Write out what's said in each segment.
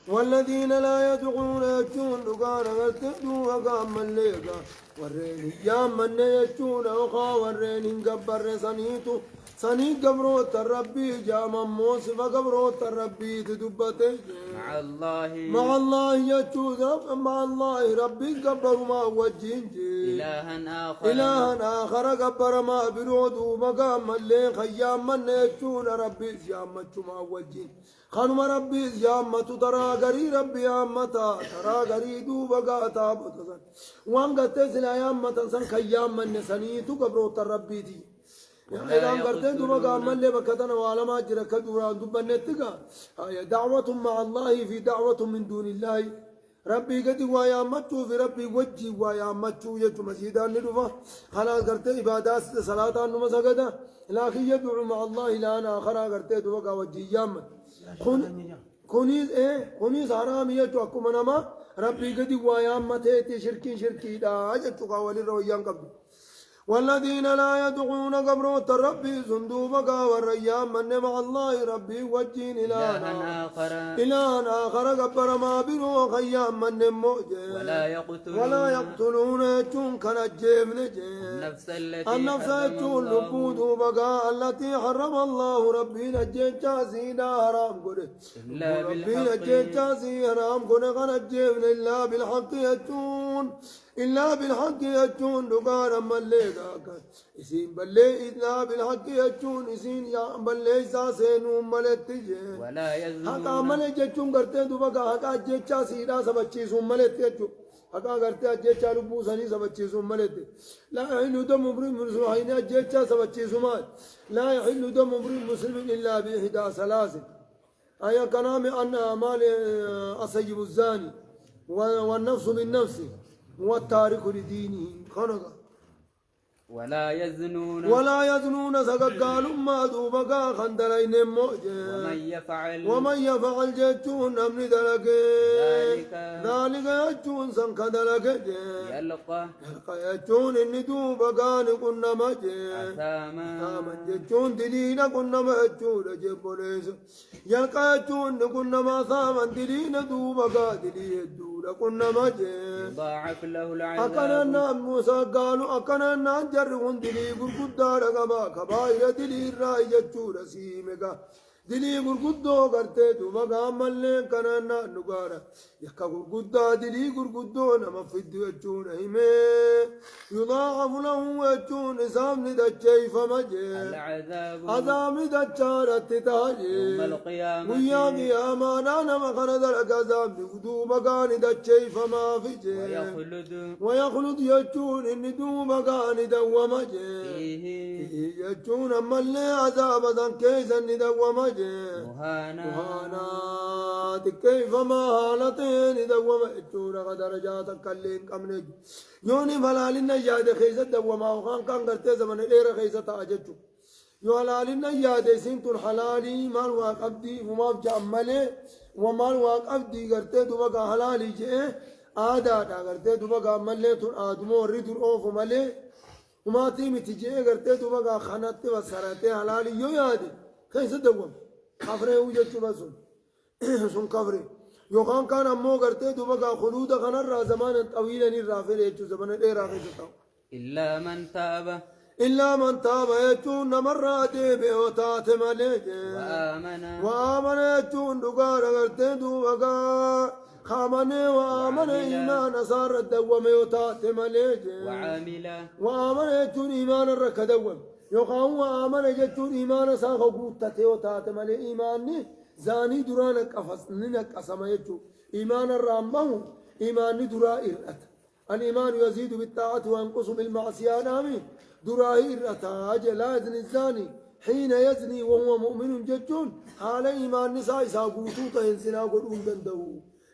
والذين لا يدعون يجون دقار غرتدوا وقام الليقا ورين يام من يجون وقا ورين قبر سنيتو سني قبروت الربي جام موسى فقبروت الربي تدبته مع الله يجوز مع الله ربي قبر ما وجين إلها آخر قبر ما برودو مقام اللي خيام من يجون ربي جام ما وجين خانم ربي يامتو ترى غري ربي يامتا ترى غري دو بغاتا بوتسن وان غتسلا يامتا سن خيام من سنيتو قبرو ربي دي اذا غرتن دو مقام من لي بكتن وعلما جرى كدورا دبنتك دعوة مع الله في دعوة من دون الله ربي قد ويامتو في ربي وجي ويامتو يجو مسجدان ندفا خلاص غرت عبادات صلاة نما سجدا لكن يدعو مع الله لا انا اخر غرت دو بغا وجي يامت كونيز حرام يجو أكو منما ربي قد ويام متى شركي دا أجت قاولي رويان قبل والذين لا يدعون قبروت ربي صندوبك والريان من مع الله ربي وجين إلها آخر قبر ما بنو خيام من موجه ولا يقتلون يجون كنجيم النفس يجون لبود بقى التي حرم الله ربي نجيب جازينا حرام قده ربي نجيب جازي حرام قده كنجيم إلا بالحق يجون إلا بالحق يجون دقارا مليقا إسين بلي إلا بالحق يجون إسين يا بلي ساسينو ملتجي حقا ملي جيجون کرتے دوبا حقا جيجا سيدا سبچيسون ملت يجون حقا کرتے جيجا لبو سني سبچيسون ملت لا يحل دم امرئ مسلم حين جيجا سبچيسون مال لا يحل دم امرئ مسلم إلا بإحدى ثلاث آية كلام أن أعمال السيب الزاني والنفس بالنفس والتارك لدينه خنقا ولا يزنون سقال ما دوبقا خندلين موجه ومن يفعل جتون أمن دلق ذلك يجون سنك دلق يلقى يجون إن دوبقا نكون مجه آمن جتون دلين كنا مجون جبوليس يلقى يجون نكون ما ثامن دلين دوبقا دلين دولا كنا مجه ضاعف له العذاب أكننا موسى قالوا أكننا جرون دلي غرغدا رغبا كبائر دلي راي جچور سيمگا دلي غرغدو کرتے تو مگا ملنے کننا نگارا يكا غرغدا دلي غرغدو نما فدو چون ايمه يضاعف له وچون سامن دچي فمجه عذاب دچارت تاجي يوم القيامة ويا قيامانا نما خرد العذاب بدو مغان دچي فما فجه ويخلد يچون ان دو مغان دومجه يچون ملنے عذاب دن كيسن دومجه مهانات كيف ما حالتين دوما اتونا درجات كلين كمنج يوني ملالنا ياد خيزت دوما وخان كان غرتي زمن غير خيزت اجچو يو حلالنا ياد سنتون حلالي مال واقبدي وما جمله ومال واقبدي غرتي دوما حلالي جه آدا غرتي دوما ملي تون ادمو ريدور اوف ملي وما تيمي تجي غرتي دوما خنات وسرته حلالي يو ياد خيزت دوما كفره وجچو بسون سن كفره يوكان كان امو کرتے دوبا خلود خنر زمان طويل ني رافل يچو زمان اي رافل تاو الا من تاب يچو نمرات بهوتات ملج وامن يچو دغار کرتے دوبا خامن وامن ايمان صار دوم يوتات ملج وامن يچو ايمان ركدوم يوكان وامن يچو ايمان سا غوتت يوتات ملج ايمان زاني درانا قفصننا قسم يجو إيمان الرامه إيمان درا إرأت الإيمان يزيد بالطاعة وينقص بالمعصية نامي درا إرأت أجل لا يزني الزاني حين يزني وهو مؤمن ججون حال إيمان نساء ساقوتوتا ينسنا قلون دندو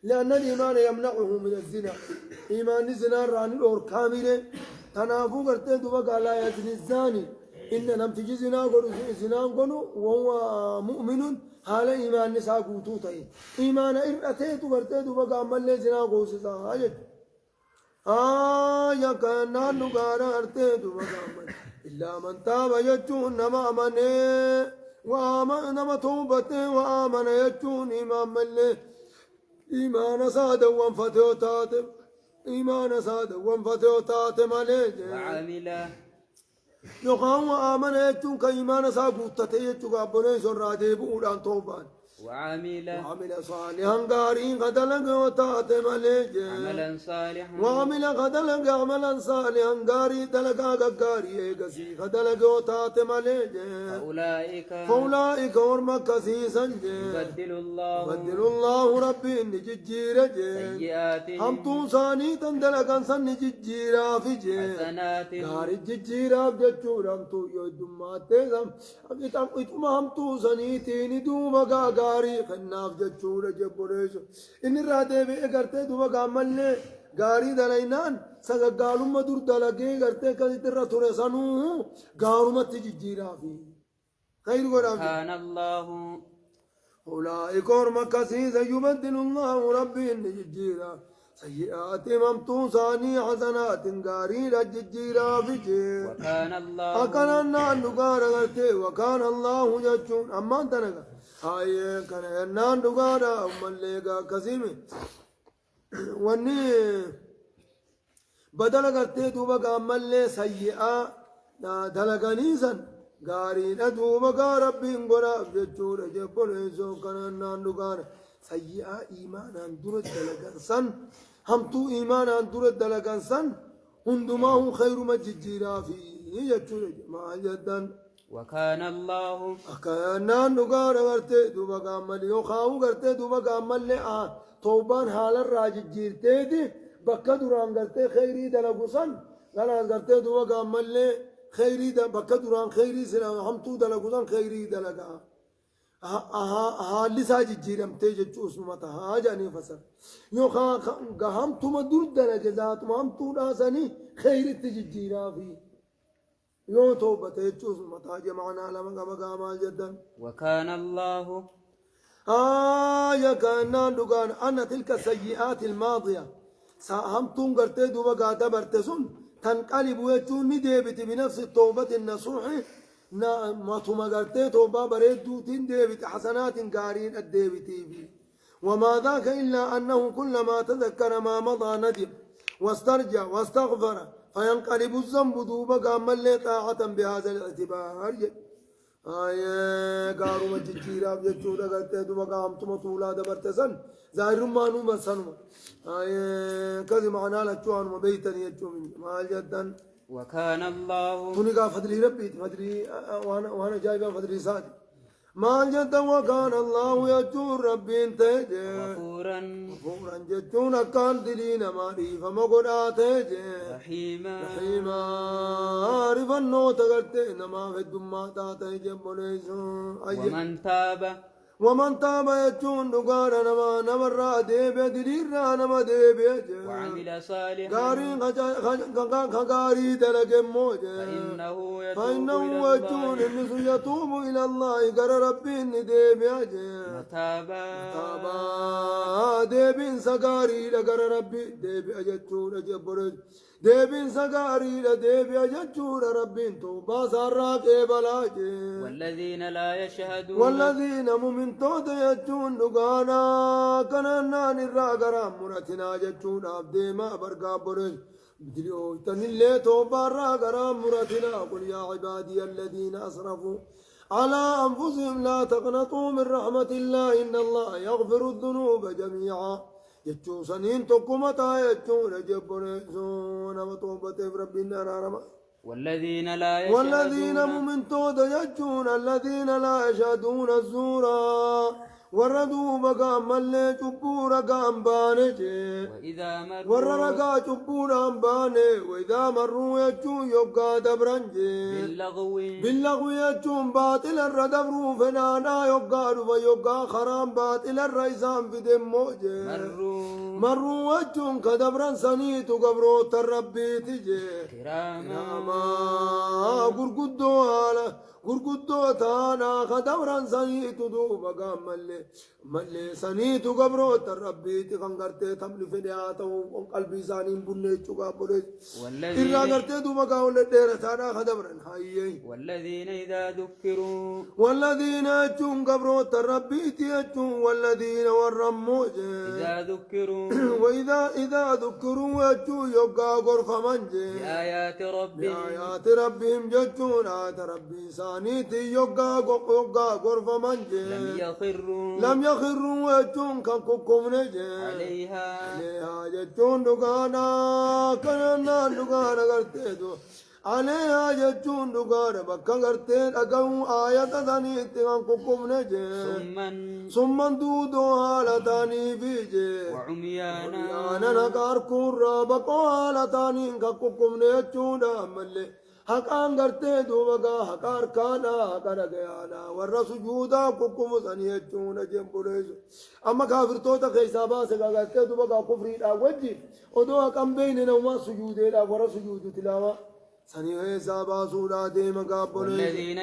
لأن الإيمان يمنعه من الزنا إيمان الزنا راني الأور كاملة تنافو قرتين دوبا لا يزني الزاني إن لم تجي زنا قلو وهو مؤمن حال إيمان نساء قوتوتا إيمان إرأتيت ورتيت وقا ملي زنا قوسسا حاجت يا كان نغارا أرتيت وقا ملي إلا من تاب يجون نما أمني وآمن نما توبته وآمن يجون إمام ملي إيمان سادة وانفتو تاتم إيمان سادة وانفتو تاتم عليه وعمل يقام وآمن يجون كإيمان سابو تتيجوا قابلين سرادي بودان توبان وعمل صالحا قارين قدلق وتاتم عليه عملا صالحا وعمل قدلق عملا صالحا قاري دلقا قاري قسي قدلق وتاتم عليه فأولئك ورمك كسيسا يبدل الله ربي نججير سيئاتهم هم توصاني تندلقا سن نججيرا في حسنات قاري ججيرا بججور هم تو يدمات تيزم هم توصاني تيني دوما gaarii kennaaf jechuudha jebboreessu inni irraa deebi'ee gartee duba gaammallee gaarii dalaynaan sagaggaalumma dur dalagee gartee akkasitti irra ture sanuu gaarumatti jijjiiraafi khayri godhaaf subhaanallahu أولئك ورمك كسيسا يبدل الله ربي ججيرا سيئات ممتوساني حسنات قارين الججيرا في جير وكان الله أكن النان نقارا قرتي وكان الله يجون أما أنت نقا هاي كان النان نقارا أما الليقا كسيمي واني بدل قرتي دوبك أما اللي سيئا دلقانيسا قارين دوبك ربي قراب ججورا جبوليسو كان النان نقارا سيئا إيمانا درد دلقان سن همتو إيمانا درد دلقان سن هندماه خير مججيرا فيه يجور ما جدا وكان الله أكانا نقار غرتي دوبا قامل يوخاو غرتي دوبا قامل توبان حال الراجج جيرتي دي بكا دوران غرتي خيري دلقو سن غلان غرتي دوبا قامل خيري بكا دوران خيري سنا همتو دلقو سن خيري دلقا حالي ساجي جيرم تيجي چوس متا هاجاني فسر يو هم توما دور درجه ذات هم تو داسني خير تجيرا في يو توبه چوس متا جمعنا لما بقى جدا وكان الله يا كان دوغان ان تلك السيئات الماضيه هم تون غرتي دوبا غاتا برتسون تنقلب وجون ديبت بنفس التوبه النصوح ما توما قرتي توبا بريدو تنديبت حسنات قارين الديبتي بي وما ذاك إلا أنه كلما تذكر ما مضى ندم واسترجع واستغفر فينقلب الذنب دوبا قام اللي طاعة بهذا الاعتبار قارو مججيرا بججورا قرتي دوبا قام تمطولا دبرتسن ظاهر ما نوما سنما كذي معنا لجوان وبيتني يجوم ما جدا وكان الله تونيكا فضلي ربي فضلي وانا جايبا فضلي سادي ما جد وكان الله يجور ربي انتجي غفورا جتون كان دلينا ماري فما قد رحيما عارفا نو تغرتي نما في الدمات تيجي ومن تاب يجون دقارا نمرا ديبه دليرا نما ديبه وعمل صالحا قارين خقاري تلك موجه فإنه يجون النس يتوب إلى الله قر ربي ديبه متابا ديبين سقاري لقر ربي ديبه جتون جبرج ديبين سقاري لديبه جتون ربي توبا سراك بلاجه والذين مؤمن تودا يجون دغانا كننا نراغرا مرتنا يجون عبدي ما برغا برج بدلو تنلي توبا راغرا مرتنا قل يا عبادي الذين اسرفوا على انفسهم لا تقنطوا من رحمه الله ان الله يغفر الذنوب جميعا يجو سنين تقمتا يجون جبرزون وتوبه ربنا رحمه والذين مؤمن تودا يجون الذين لا يشهدون الزورا وردوا بقى ملي جبورا قامباني وررقا جبورا قامباني وإذا مروا يجون يبقى دبرنجي باللغو يجون باطل الردبرو فنانا يبقى خرام باطل الرئيسان في دموجي مروا يجون كدبران سنيتو قبرو تربي تجي كراما قرقدو غرغدو تانا خدوران سنيت دوبا قام ملي سنيت قبرو ربي تغنغرتي تملي فدياتو قلبي سانين بني تشوغا بوري إلا غرتي دوبا قاول دير تانا خدوران هاي والذين إذا ذكروا والذين يجون قبرو ربي تيجون والذين ورموا إذا ذكروا إذا ذكروا يجون يبقى غرف منجي بآيات بآيات ربهم ججون آيات ربي سانيتي يبقى غرف منجي لم يخروا يجون كنكم نجي عليها ججون دقانا كننا دقانا قرتيدو عليها ججون دقانا بكا قرتيد أقوم آيات سانيتي كنكم نجي ثم دودو هالتاني فيجي وعميانا نقار كورا بقو هالتاني كنكم نجون ملي حقان قرتي دوبا حقار كانا حقار گيانا ورّا سجودا كوكم سنيه چون جمبوليس اما كافر توتا خيسابا سگا قرتي دوبا كفري دا وجي ودو كم بين نوما سجوده دا ورّا سجود تلاوه سنيه حسابا سودا ديم والذين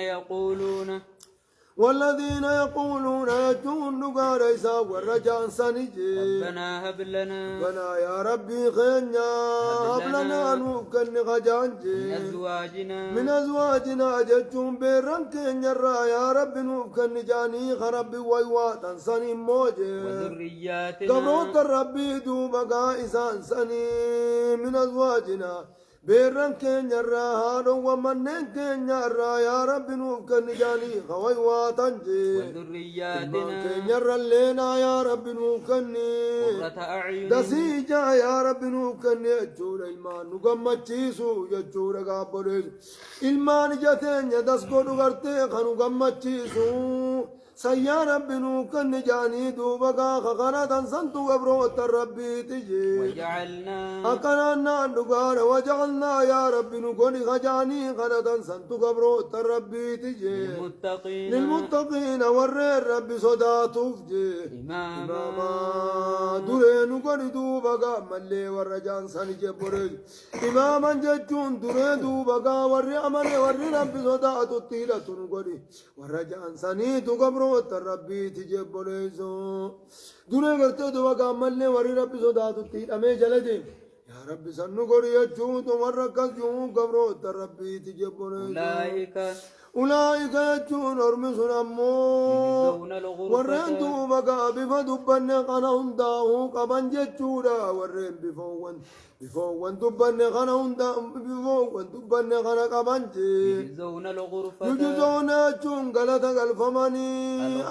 والذين يقولون يجون نقار إيسا والرجان سنجي ربنا هب لنا يا ربي خينيا هب لنا نوكن خجانجي من أزواجنا ججون بيران كينيا يا رب نوكن جاني خرب ويواتا سني موجي وذرياتنا قبروت ربي دوبا إيسان سني من أزواجنا بيرن كينيا هادو ومنن كينيا يا رب نوكن جاني خوي واتنجي وذرياتنا كينيا لنا يا رب نوكن قرة أعين دسيجا يا رب نوكن يجور المان نغمچيسو يجور غابرز المان جتن دسكو غرتي خنو غمچيسو سيا رب نوكن جاني دوبا خخنا تنسنتو غبرو ربي تجي وجعلنا أكننا نغار وجعلنا يا رب نكون خجاني خنا سنتو غبرو ربي تجي للمتقين ور رب صداتوف جي إماما دري نكون دوبا ملي ورجان سنجي برج إماما ججون دري دوبا ور عمل ور رب صداتو تيلة نكون ورجان سني تو غبرو ربي تجي بريزو دري غرتو دوبا ملي ور رب صداتو تيلة مي جلدي يا رب سنو غوري جون وركز جون غبرو ربي تجي بريزو أولئك يجون أرمسون أمو ورين دوبا بفدبن قناهم داهو قبن جتشورا ورين بفوان دبن قناهم بفوان دبن قنا قبن يجزون يجون غلطة غلفماني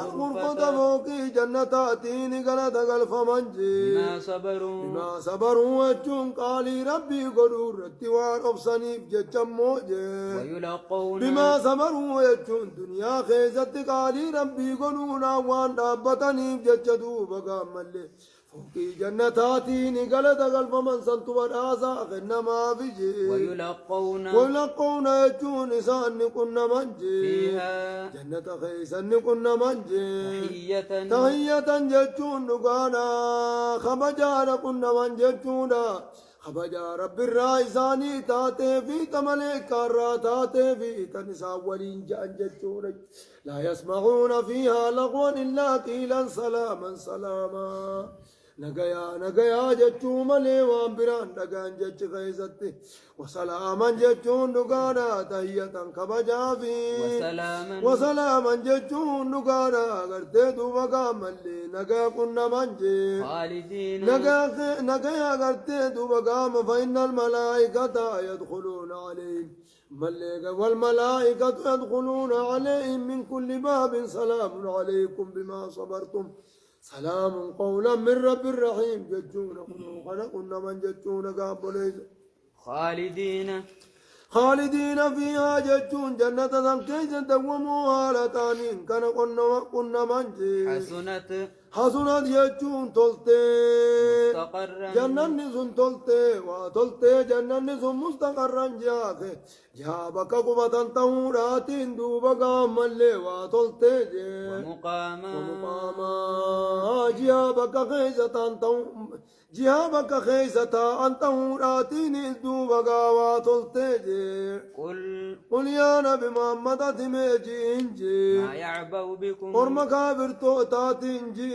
الغرفة فوقي جنتاتين غلطة غلفمانجي بما صبروا يجون قالي ربي قدور رتوان أبصنيف جتشموجي بما صبروا يجون دنيا خيزت قالي ربي قلونا وان دابتني بجدو بقام اللي فوقي جنتاتين قلت قلب من سنتوار آسا خنما بجي ويلقون يجون إسان كنا منجي جنة خيسان كنا منجي تحية ججون نقانا خبجار كنا منججون خبجا رب الرائزاني تاتي في تملك كارا تاتي في تنسى ولين جانجتشورج لا يسمعون فيها لغوا إلا قيلا سلاما سلاما نگايا جچو ملي وامبران نگان جچ غيزتي وسلاما جچون نگانا تحية خبجا في وسلاما جچون نگانا غرتي دوبا ملي نگا كنا منجي نگايا غرتي دوبا فإن الملائكة يدخلون عليهم ملك والملائكة يدخلون عليهم من كل باب سلام عليكم بما صبرتم سلام قولا من رب الرحيم ججون خلقنا من ججون قابليز خالدين فيها ججون جنة كيس دوموا هالتانين كان قلنا منجي حسنت يجون تلتي مستقرا جنن سن تلتي وتلتي جنن سن مستقرا جاك جابك قبة تورات دوبك ملي وتلتي ومقاما ومقاما جابك خيزة جهابك خيزة أنت راتين دوبك وتلتي قل يا نبي محمد تميجي إنجي ما يعبأ بكم ورمكابر توتاتنجي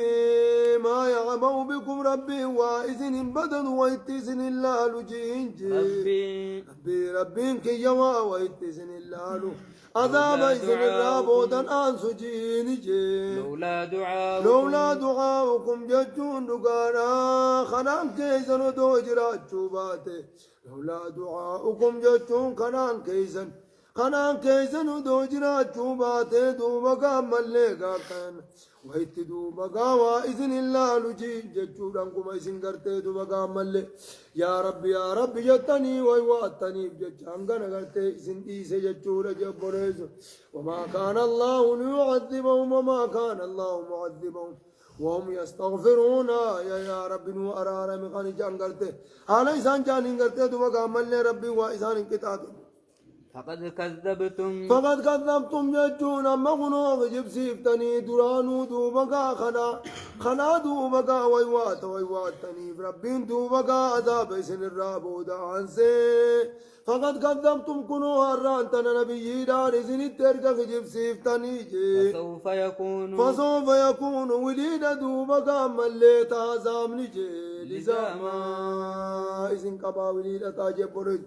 ما يعبأ بكم ربي وإذن بدن وإتسن الله لجينجي ربي كي يوا وإتسن الله عذاب إذن الرابودا أنسو جينجي لولا دعاؤكم ججون دقانا خنان كيسن دوجرات شوباتي لولا دعاؤكم ججون خنان كيسن دوجرات شوباتي دوبكا مليكا كان ويت دوبكا وإذن الله لجي ججودان كما إذن كرتي دوبكا ملي يا رب جتني ويواتني بججان كان كرتي إذن إيسي ججودا جبريزو وما كان الله ليعذبهم وما كان الله معذبهم وهم يستغفرون يا رب نو أرار مخاني جان كرتي حالا إسان جانين كرتي دوبكا ملي ربي وإسان انكتاتي فقد كذبتم جتون أما خنوغ جبسيفتني درانو دوبكا خنا دوبكا ويواتني ربين دوبكا عذاب سن الرابودا عنسي فقد كذبتم كنو هرانتنا نبي دار سن التركة جبسيفتني فسوف يكون وليد دوبكا مليت عزامني لزاما إذن كبا وليد تاجبرج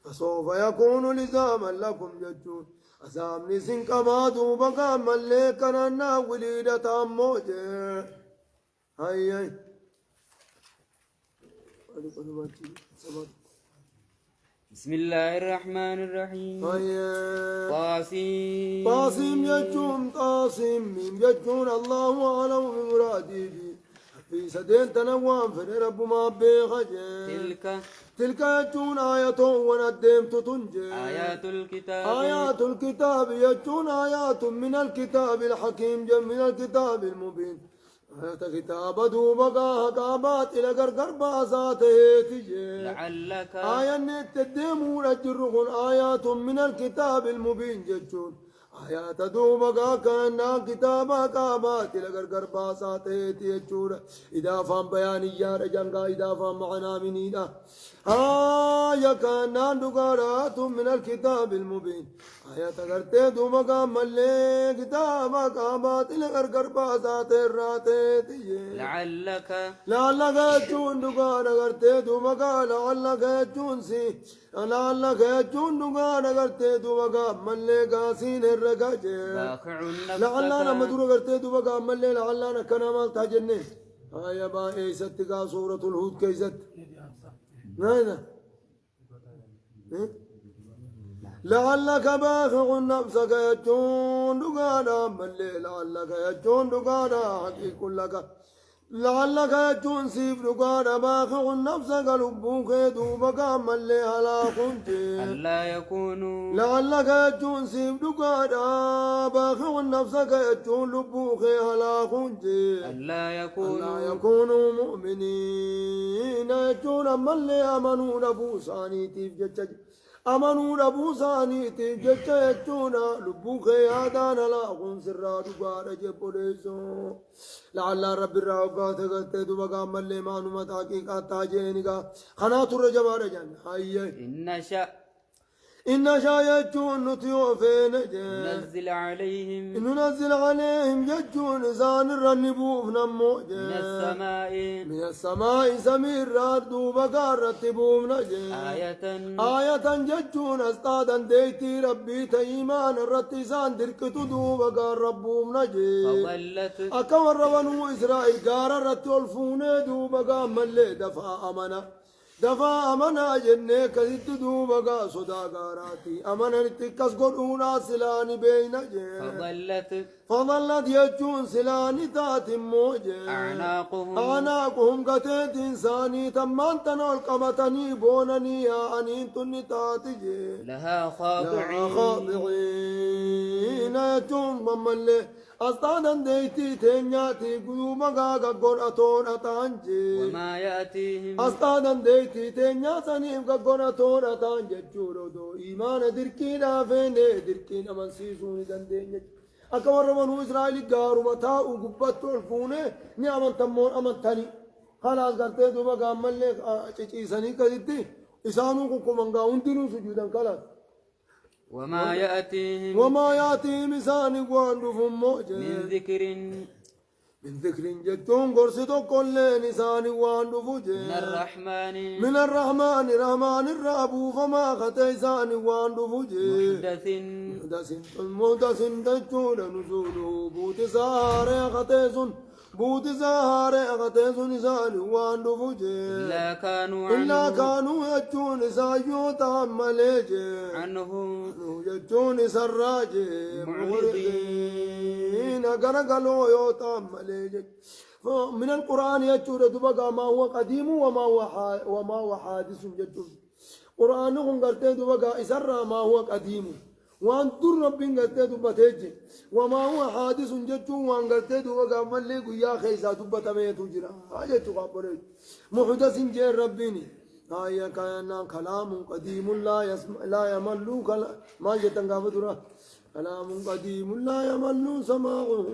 فسوف يكون لزاما لكم ججون أزامني سنكما دوبكا مليكنا نا وليدة موجة هاي بسم الله الرحمن الرحيم طاسم ججون الله أعلم بمرادي في سدين تنوام في رب ما بيخجل تلك يجون آية وندمت تنجي آيات الكتاب يجون آيات من الكتاب الحكيم من الكتاب المبين آيات كتاب دوبقا حقابات إلى قرقر باساته تجي لعلك آية نتدمون الجرغن آيات من الكتاب المبين ججون آيات دوبقا كان كتابا كابات لغرغر باساته تيجور إذا فهم بيانيا رجنغا إذا فهم معنا منينا آية كان دقارات من الكتاب المبين آيات غرتي دوبقا ملي كتابا كابات لغرغر باساته راته تيجي لعلك يجون دقارا غرتي دوبقا لعلك يجون سي لعلك يجون دقارا غرتي دوبقا ملي قاسين لعلنا مدور غرتي دوبا ملي لعلنا كنا مال تاجني آية با ايست کا سورة الهود كيست ناينا لعلك باخع نفسك يجون دقانا ملي لعلك يجون دقانا حقيق لك لعلك يجون سيف دقانا باخع نفسك لبوك دوبك ملي على خنجي لعلك يجون سيف دقانا باخع نفسك يجون لبوك على خنجي ألا يكونوا مؤمنين يجون ملي أمنوا نبوساني تيف جتج أمنوا ربوساني تجتا يجونا لبوك يادانا لا أخون سرا دقارا جبوليسو لعل رب الرعوقات غتدو بقى ملي مانو متاكيكا تاجينيكا خناتو رجمار جان هاي إن شايجون نتيوفين ننزل عليهم ججون زان الرنبوف نمو من السماء سمير ردو بقار رتبوم نجي آية ججون استادا ديتي ربي تيمان الرتسان دركتو دو بقار ربوم نجي أكور ربنو إسرائيل قار رتولفون دو بقار ملي دفا أمنا جنة كذت دوبا صدا غاراتي أمنا نتكس قدونا سلاني بين فظلت يجون سلاني تاتي موجه أعناقهم قتيت إنساني تمان تنول قمتني بونني يا أنين تني تاتي لها خاضعين يجون بمالي أستاذن ديتي تنياتي قلوب غاغا قول أتون أتانجي وما يأتيهم أستاذن ديتي تنياتني قول أتون أتانجي جورو إيمان دركينا فين دركينا من سيسوني دندين أكبر من إسرائيل قارو متاء وقبت الفونة نعمل تمون أمن تاني خلاص قرتي دوبا قامل لك چيساني كذيتي إسانو كو منغا انتنو سجودا خلاص وما يأتيهم إساني قواندفهم موجه من ذكر جتون قرصتو كل إساني قواندفو من الرحمن رحمن الرابو فما خطي إساني قواندفو محدث تجون نزوله بوت ساري خطيسون بوت زهارة أغتيزون إسان واندفو إلا كانوا يجون إسايو تحملي عنه يجون إسراج معرضين أغرقلوا يو تحملي من القرآن يجون دبقى ما هو قديم وما هو حادث يجون قرآنهم قرتين دبقى إسرى ما هو قديم وان در ربين قرتين دبتيج وما هو حادث جتون وان قرتين دبقى ملي قيا خيسا دبتميتو جرا آية قابرين محدث جير ربيني آية كان كلام قديم لا يملو ما يتنقافتنا كلام قديم لا يملو سماعه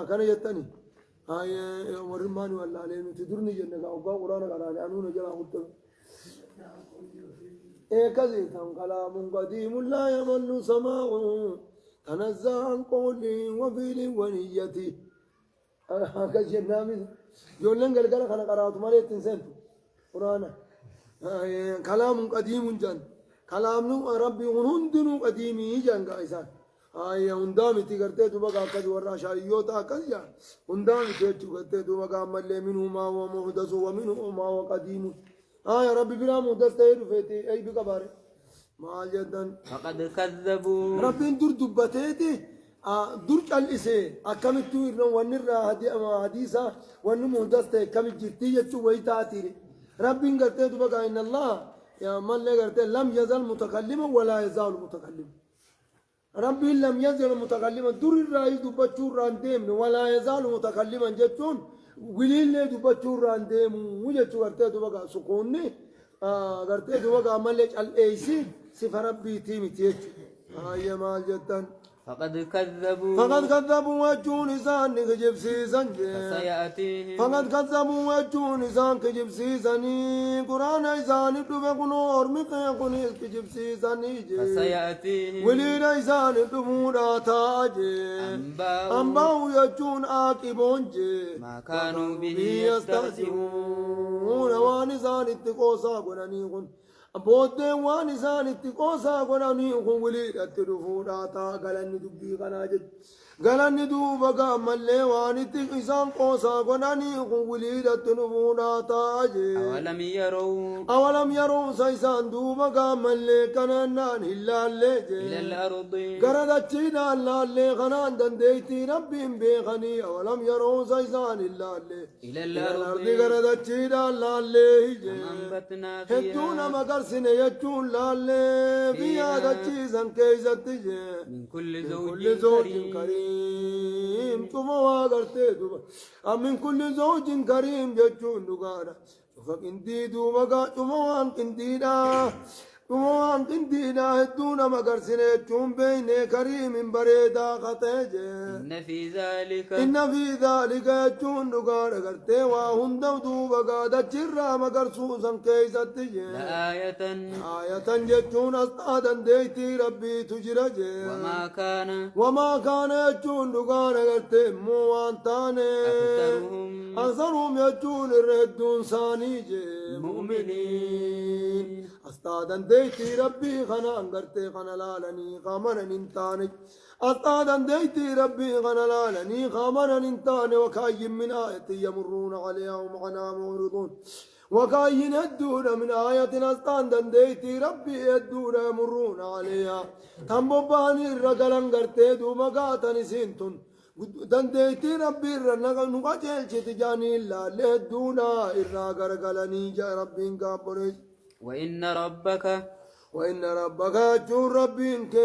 كان يتني آية ورماني والله علينا تدرني جنة أوقا قرآن قرآن عنون جلا قلتنا كذي كلام قديم لا يمل سماعه تنزه عن قول وفيل ونيتي كذي النامي يقولن قال خلق قرأت مالي تنسين قرآن كلام قديم جان كلام ربي هندنو قديمي جان قائسان هندامي تقرتي تبقى كذي ورا شاريوتا كذي هندامي تقرتي تبقى ملي منه ما هو محدث ومنه ما هو قديم يا ربي بلا محدث تهير فيتي أي بكباري ما جدا فقد كذبوا ربي در دبتيتي در الإسي أكملتو إرنا ونرى حديثا ونمحدث كم جرتي يتشو ويتاتيري ربي قرتي تبقى إن الله يا من اللي قرتي لم يزل متكلما ولا يزال متكلما ربي لم يزل متكلما در الرئيس دبتشو رانديم ولا يزال متكلما جتشون وليل دبتشو رانديم وجتشو قرتي تبقى سكوني قرتي تبقى ملك الأيسي سفر ربي تيمي تيجو يا مال جدا فقد كذبوا وجون إسان كجب سيزن فسيأتيهم فقد كذبوا وجون إسان كجب سيزني قرآن إسان تبقى نور مقيقون كجب سيزني فسيأتيهم ولين إسان تبقى تاج أنباو يجون آكبون ما كانوا به يستهزئون وان إسان اتقوصا قرانيقون أبوتي وان إسان اتقوصا قرانيقون ولين اتدفونا تا قلن دبي قناجد قلن دوبا قامل ليوان اتقوصا قوصا قرانيقون ولين اتدفونا تاج أولم يروا سيسان دوبا قامل لكنانان إلا إلى الأرض قردتشينا اللي خنان دنديتي ربي بيخني أولم يروا سيسان إلى الأرض قردتشينا اللي وأنبتنا هدونا فيها مقرسنا يجون لالي فيها دتشيزن كيزتي من كل كل زوج زوج كريم كريم تموا قرتي دوبا من كل زوج كريم جتون دغارا فكنتي دوبا تموا كنتيدا تموا كنتيدا هدونا مقرسنا يجون بين كريم بريدا خطيج إن في ذلك يجون دغارا قرتي وهندو دوبا دچرا مقرسوسا كيزتي آية جتون أستاذا ديتي ربي تجرج وما كان يجون دغارا قرتي موان تاني أكثرهم يجون الردون سانيج مؤمنين أستاذا ديتي ربي خنا قرتي خنا لالني خامنا ننتاني أستاذا ديتي ربي خنا لالني خامنا ننتاني وكاي من آية يمرون عليها ومعنا معرضون وكاين الدون من آية أستاذا ديتي ربي الدون يمرون عليها تنبوباني الرقلن قرتي دوما قاتني سنتون دنديتي ربي الرنقل نقاتل شتجاني الله لهدونا إرنا قرقلني جا ربي قابرج وإن ربك وإن ربك يجون ربك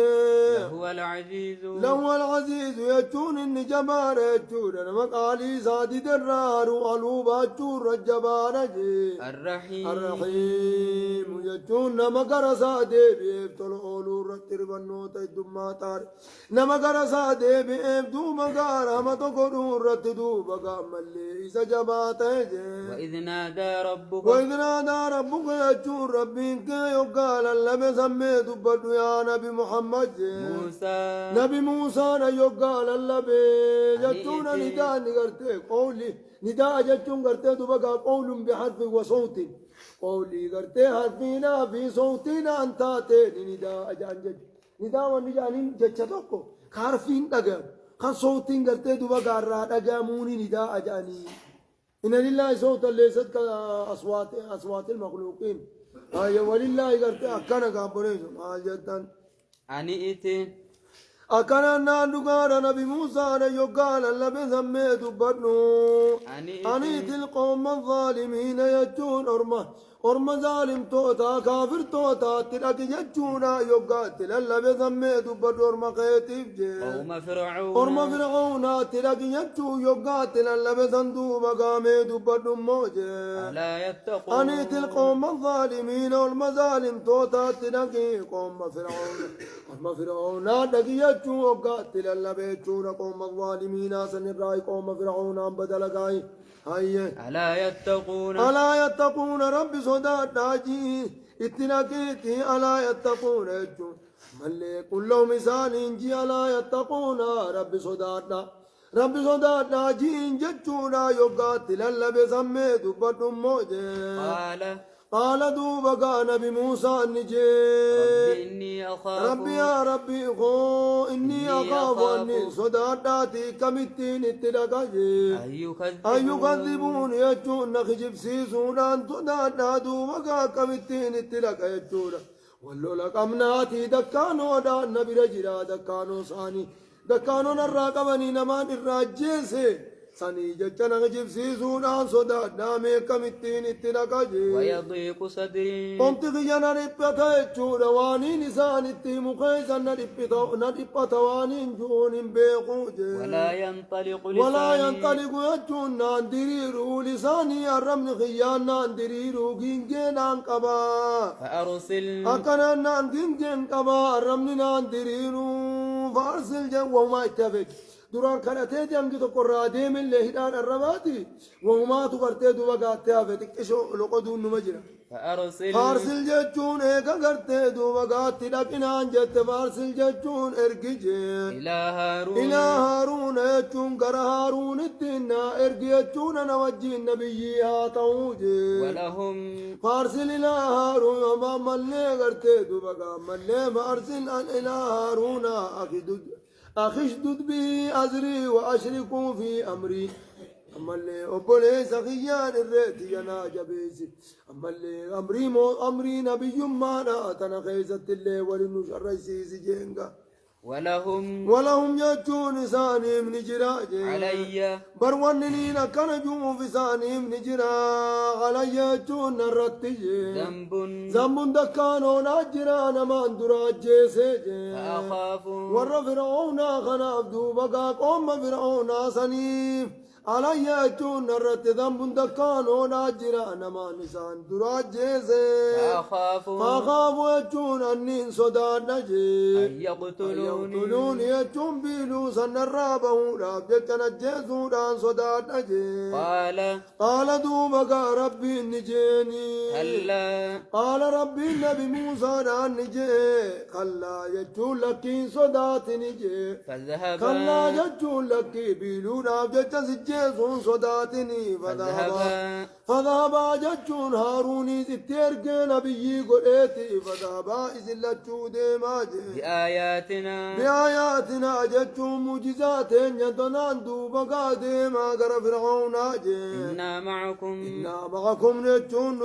لهو العزيز يجون النجبار يجون مقالي زادي درار وعلوبا جون رجبار الرحيم يجون نمقر سادي بيبتل أولو رتر بنوت الدماتار نمقر سادي بيبتو مقار همتو قدون رتدو بقام اللي إسا جبات وإذ نادى ربك يجون ربك يقال اللبي سميت بدو يا نبي محمد نبي موسى يقال اللبي يجون نداء نقرتي قولي نداء جتون قرتي دبقى قول بحرف وصوت قولي قرتي حرفنا في صوتنا أنتاتين نداء جانجج نداء ونجانين جتشتوكو كارفين دقام خان صوتين قرتي دبقى الراد أقاموني نداء جاني إن لله صوتا ليست كأصوات المخلوقين أي ولله قرتي أكنا قابلين ما جدًا أني إتي أكنا نادقار نبي موسى يقال اللبي سميت بدنو أني القوم الظالمين يجون أرمى ظالم توتا كافر توتا تلك يجونا يقاتل اللبي سميت بدو أرمى قيتيف جي أرمى فرعون تلك يجو يقاتل اللبي سندو مقاميت بدو موجي أني القوم الظالمين أرمى ظالم توتا تلك قوم فرعون أرمى فرعون تلك يجو يقاتل اللبي يجونا قوم الظالمين سنراي قوم فرعون بدلقاي ألا يتقون رب صدات ناجي اتناكيتي ألا يتقون يجون ملي كل مثال انجي ألا يتقون رب صدات ناجي جتونا يقاتل اللبي سميت بدن موجي قال دوبا نبي موسى نجي ربي يا ربي إني أخاف أني صداتي كمتين اتلقاجي أن يكذبون يجون نخجب سيسون أن صداتا دوبا كمتين اتلقا يجون ولو لقمناتي دكانو دان نبي رجلا دكانو ساني دكانو نراقبني نمان الراجيسي سني جتنا جبسيسون عن صدا نامي كمتين اتلقاجي ويضيق صدري قمت غيانا ربطا يجون وانين نسان اتمقيسا نربطا وانين جون بيقوجي ولا ينطلق يجون ناندريرو لساني الرمن خيان ناندريرو جنجين انقبا فأرسل أكنا ناندرين قبا الرمن ناندريرو فأرسل جو وما اتفق duraan kadhatee deemti tokko irraa deemillee hidhaan arrabaati wahumaatu gartee duba gaattee hafe xiqqishoo loqoduun numa jira faarsil jechuun eega gartee duba gaatti dhaqinaan jette faarsil jechuun ergi jee ilaa haaruun jechuun gara haaruunitti naa ergi jechuun ana wajjiin nabiyyii haa ta'uu jee faarsil ilaa haaruun yooma mallee gartee duba gaa mallee faarsil ilaa haaruuna akidud أخشدد به أزري وأشركوا في أمري أما اللي أبولي سخيان الريت ينا جبيسي أما اللي أمري نبي مانا تنخيزت اللي ولنشر ريسيسي جينغا ولهم يجون ثاني من جراج علي برونين كان جوم في ثاني من جرا علي يجون الرتج ذنب دكانو ناجرا نمان دراج سيجي فأخاف ور فرعون خناف دوبقا قوم فرعون سنيف علي يجون الرت ذنب دكانو ناجرا نمان نسان دراج سيجي فأخاف يجون النين صداد نجي يقتلون يجون بيلو سن الرابه راب جتنا جيزودان صداد نجي قال دوبقا ربي نجيني قال ربي النبي موسى نان نجي خلا يجون لكي صدات نجي خلا يجون لكي بيلو راب جتنا جيزون صداتني فذهبا جتون هاروني ستيرك نبي قريتي فذهبا إذن لجو ديماجي بآياتنا جتون مجزات ينتنان دوبقا ديما قر فرعون آجي إنا معكم نجتون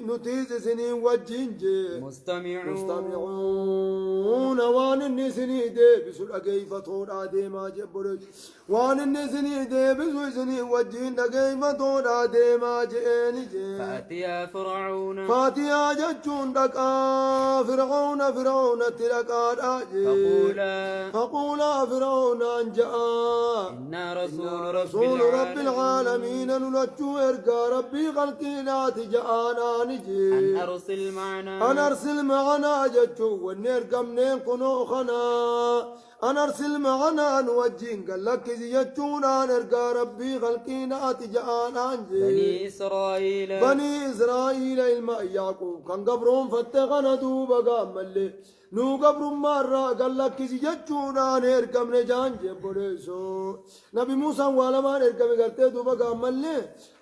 نتيز سنين وجنجي مستمعون وان النسني دي بسرعة كيف طول ديما جبرج وان النسني دي بسرعة إذني وجين دقيمة تودا ديما جيني جين فأتيا فرعون فاتيا جتشون دقا فرعون تلقا راجي فقولا فرعون أنجا إنا رسول رب العالمين نلجو إرقا ربي خلقي لا تجانا نجي أن أرسل معنا جتشو ونرقم نيكونو خنا أن أرسل معنا نوجين قال لك جتشونا نرقا ربي خلقي لا تجانا نجي بني إسرائيل الماء يعقوب كان قبرهم فتغنا دوبا قام نو قبر مرة قال لك جتشونا نرقم نجان جبريسو نبي موسى ولا ما نرقم قرتي دوبا قام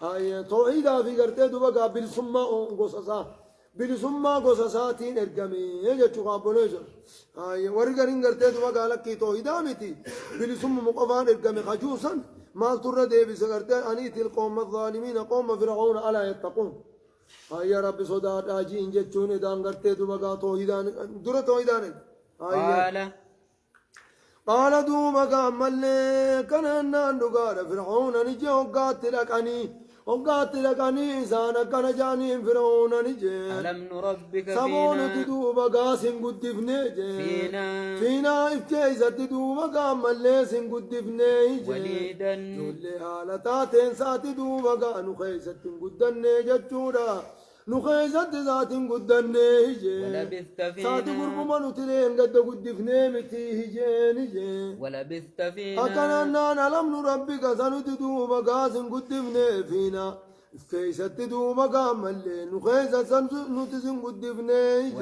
هاي توحيدا في قرتي دوبا قام بالسماء قصصا بالسماء قصصاتين ارقمي جتشو قام بوليسو هاي ورقرين قرتي دوبا قال لك توحيدا متي بالسماء مقفان ارقمي خجوسا ما تر ديبس قرتي أنيتي القوم الظالمين قوم فرعون ألا يتقون هاي يا رب صداد آجي إن جتشوني دان قرتي دوبا توحيدان درة توحيدان قال دوبا قام كان أنان قال فرعون نجي وقاتلك أني إنسانا كان جاني فرعون نجي ألم نربك سبون تدوبا قاسم قد فينا إفكيزة تدوبا قام سن قد وليدا جولي حالتاتين ساتي دوبا قانو خيسة قد جتشورا نخيزت ذات قدن هجي ولبثت فينا ساتي قرب منو تلين قد قدفني متي هجي ولبثت فينا أكننا لم نربك سنددو بقاس قدفني فينا كيست دوبا قامل نخيزة نتزن قدفني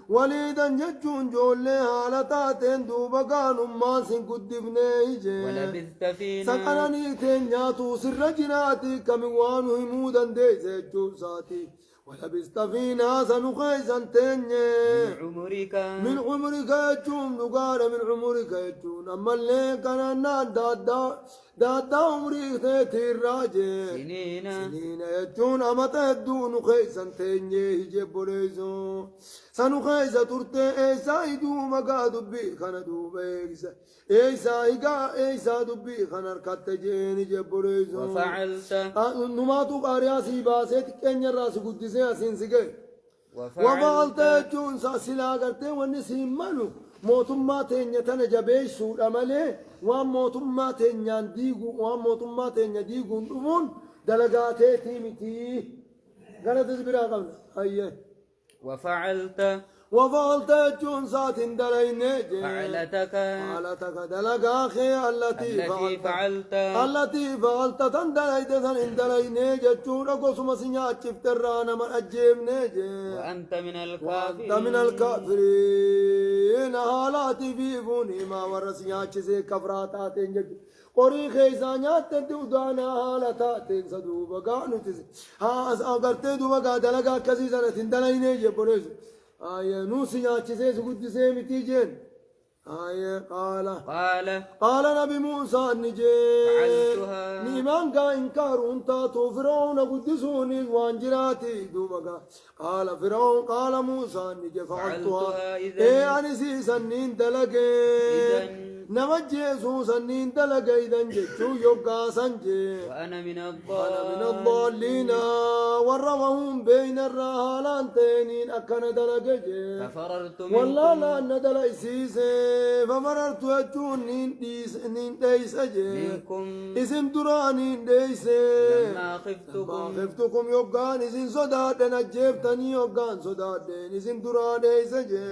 وليدا جتشون جولي حالتاتين دوبا قانو ماسن قدفني ولبثت فينا سكنني تنياتو سر جناتي كموانو همودا ديزي جوساتي ولبثت فينا سنخيزا من عمرك يجون نقال من عمرك يجون أما اللي كان دادا عمري تيتي الراجي سنين يجون أما تهدون خيزا تنيه جبريزو سنخيزا ترتي إيسا يدو مقا دبي خانا دوبا إيسا دبي خانا ركت جيني جبريزو وفعلت نماتو قارياسي باسيت كنيا راس قدسي أسين سيكي وفعلت جون ساسلا قرتي ونسيم منو موتما تينيا تنجبيش سود أمالي وموتما تينيا ديقو نمون دلقاتي تيمتي قالت تزبرا قبل أيه وفعلت جون سات دلين فعلتك دلقا خي التي فعلت تندليت سن دلين جون قسم سنيا تفترانا من أجيب نيجي وأنت من الكافرين حالاتي في بوني ما ورسيا چيزي كفراتات نجد قري خيزانيات تدودانا حالاتات سدوبا قانو تزي أغرت دوبا دلقا كزي سنة دلين نيجي بوليس آية نوسي ياتشيسي سقدسي متيجين آية قال نبي موسى نجي نيمان قا إنكار انتا تو فرعون قدسوني وانجراتي دوبا قال فرعون قال موسى نجي فعلتها إيه أنسي سنين دلقين نمجيسو سنين دلقيدن جتشو يوكا سنجي وأنا من الضالين وروهم بين الرهالان تينين أكن دلقجي ففررت والله لا ندل إسيسي ففررت يجون نين ديس أجي اسم درانين ديسي لما خفتكم يوكان اسم صداد نجيبتني يوكان صداد اسم دران ديس أجي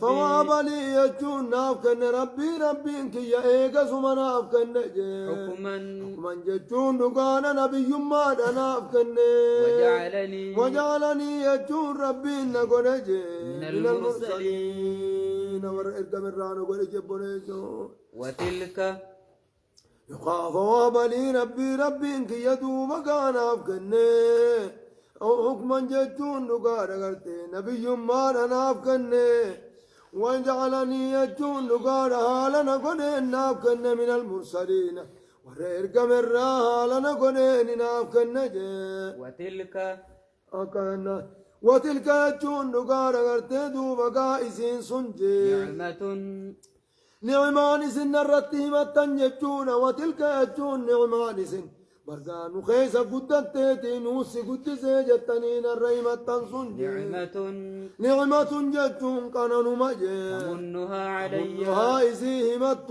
فوهب لي يجون نافكن ربي إنك يا إيجا سمنا أفكن حكما جتون دقانا نبي ما أنا أفكن وجعلني يجون ربي نقول من المرسلين ورئيك من رانو قول جبونيسو وتلك يخاف بلي ربي إنك يدو مكانا أفكن حكما جتون دقانا قلتي نبي ما أنا أفكن وجعلني يجون لقارها لنا قنين نافكن من المرسلين ورئيك من راها لنا قنين نافكن وتلك يجون لقارها قرتدو بقائسين سنجي نعمان سن الرتيمة يجون وتلك يجون نعمان سن برزان خيس قدت نوس قد سيجتنين الريمة تنصن نعمة جتون كانوا مجين أمنها علي إزيهمت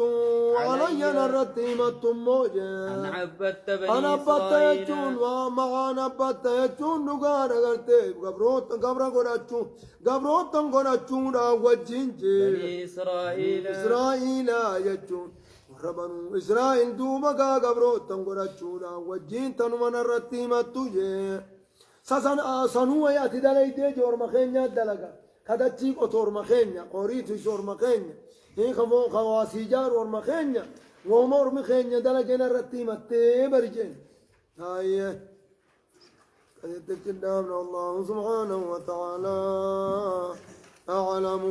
علي نرتيمة موجين أن عبدت بني أنا إسرائيل بتيجون وما أنا بتيجون نقار قرتي قبروت قبر قراتشون قبروت قراتشون راوجين بني إسرائيل يجون ربنا إسرائيل دوبا قبروت قراتشون راوجين تنمن الرتيمة تجي ساسان سانوا يأتي دلائي جور مخينيا دلقا كذا تيك أطور مخينيا قريت شور مخينيا هي خمو خواسيجار ور مخينيا ومور مخينيا دلقنا الرتيمة تبرجين هاي قد يتكلم الله سبحانه وتعالى أعلم